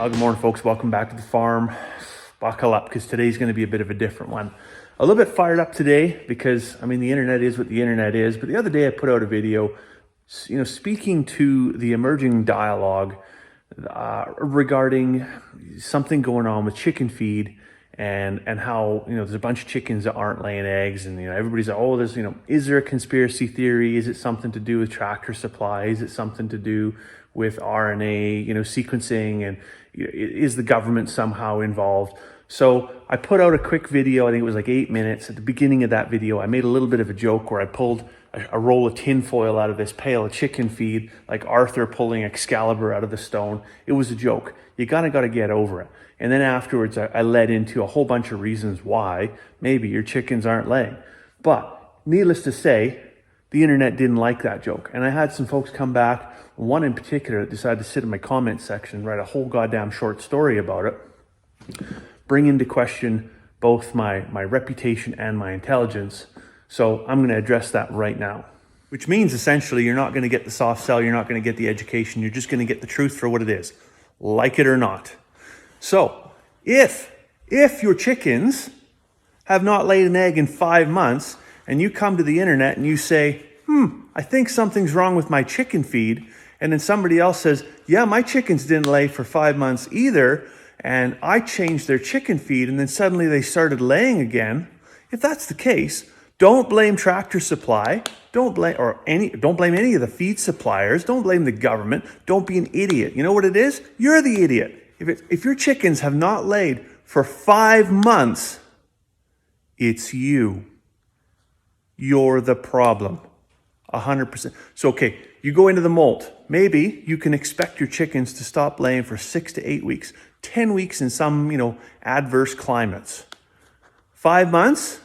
Good morning, folks. Welcome back to the farm. Buckle up, because today's going to be a bit of a different one. A little bit fired up today because, I mean, the internet is what the internet is. But the other day I put out a video, speaking to the emerging dialogue regarding something going on with chicken feed and how, there's a bunch of chickens that aren't laying eggs, and, everybody's like, oh, is there a conspiracy theory? Is it something to do with Tractor Supply? Is it something to do with RNA, sequencing? And is the government somehow involved? So I put out a quick video. I think it was like 8 minutes. At the beginning of that video, I made a little bit of a joke where I pulled a roll of tinfoil out of this pail of chicken feed, like Arthur pulling Excalibur out of the stone. It was a joke. You got to get over it. And then afterwards, I led into a whole bunch of reasons why maybe your chickens aren't laying. But needless to say, the internet didn't like that joke. And I had some folks come back, one in particular that decided to sit in my comment section and write a whole goddamn short story about it, bring into question both my reputation and my intelligence. So I'm going to address that right now, which means essentially you're not going to get the soft sell, you're not going to get the education, you're just going to get the truth for what it is, like it or not. So if your chickens have not laid an egg in 5 months and you come to the internet and you say, I think something's wrong with my chicken feed, and then somebody else says, yeah, my chickens didn't lay for 5 months either, and I changed their chicken feed and then suddenly they started laying again. If that's the case, don't blame Tractor Supply. Don't blame any of the feed suppliers. Don't blame the government. Don't be an idiot. You know what it is? You're the idiot. If your chickens have not laid for 5 months, it's you. You're the problem. 100%. So, okay, you go into the molt. Maybe you can expect your chickens to stop laying for 6 to 8 weeks, 10 weeks in some, adverse climates. 5 months?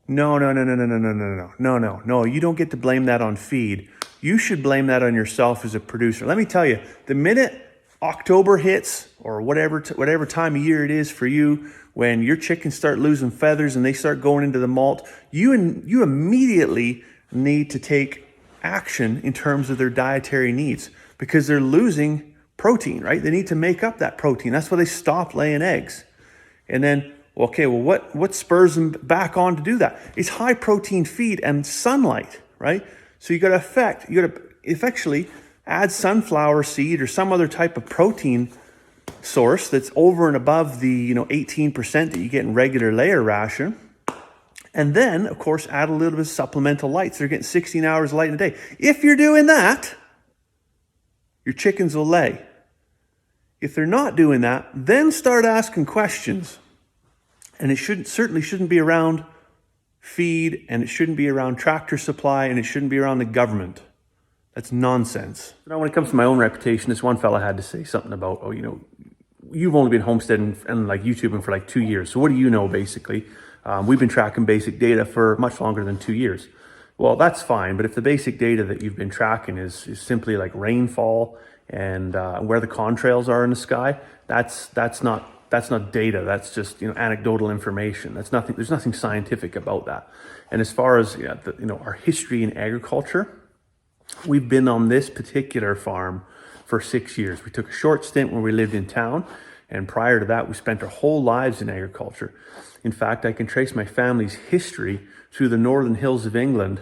No. You don't get to blame that on feed. You should blame that on yourself as a producer. Let me tell you, the minute October hits, or whatever time of year it is for you, when your chickens start losing feathers and they start going into the molt, you immediately need to take action in terms of their dietary needs, because they're losing protein, right? They need to make up that protein. That's why they stop laying eggs. And then, what spurs them back on to do that? It's high protein feed and sunlight, right? So you got to effectively add sunflower seed or some other type of protein source that's over and above the 18% that you get in regular layer ration. And then, of course, add a little bit of supplemental light. So they're getting 16 hours of light in a day. If you're doing that, your chickens will lay. If they're not doing that, then start asking questions. And it certainly shouldn't be around feed, and it shouldn't be around Tractor Supply, and it shouldn't be around the government. That's nonsense. Now, when it comes to my own reputation, this one fella had to say something about, you've only been homesteading and like YouTubing for like 2 years. So what do you know, basically? We've been tracking basic data for much longer than 2 years. Well, that's fine. But if the basic data that you've been tracking is simply like rainfall and where the contrails are in the sky, that's not data. That's just anecdotal information. There's nothing scientific about that. And as far as our history in agriculture, we've been on this particular farm for 6 years. We took a short stint when we lived in town, and prior to that, we spent our whole lives in agriculture. In fact, I can trace my family's history through the northern hills of England,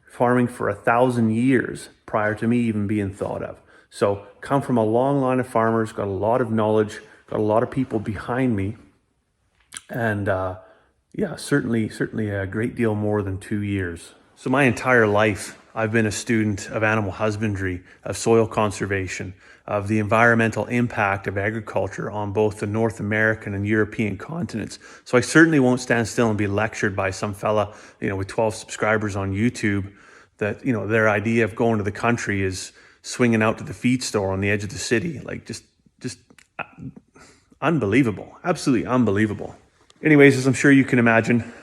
farming for 1,000 years prior to me even being thought of. So come from a long line of farmers, got a lot of knowledge, got a lot of people behind me, and certainly a great deal more than 2 years. So my entire life, I've been a student of animal husbandry, of soil conservation, of the environmental impact of agriculture on both the North American and European continents. So I certainly won't stand still and be lectured by some fella, with 12 subscribers on YouTube, that, their idea of going to the country is swinging out to the feed store on the edge of the city. Like just unbelievable, absolutely unbelievable. Anyways, as I'm sure you can imagine,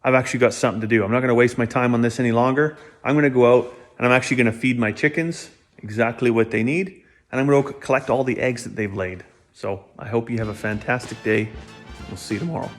I've actually got something to do. I'm not going to waste my time on this any longer. I'm going to go out and I'm actually going to feed my chickens exactly what they need. And I'm going to collect all the eggs that they've laid. So I hope you have a fantastic day. We'll see you tomorrow.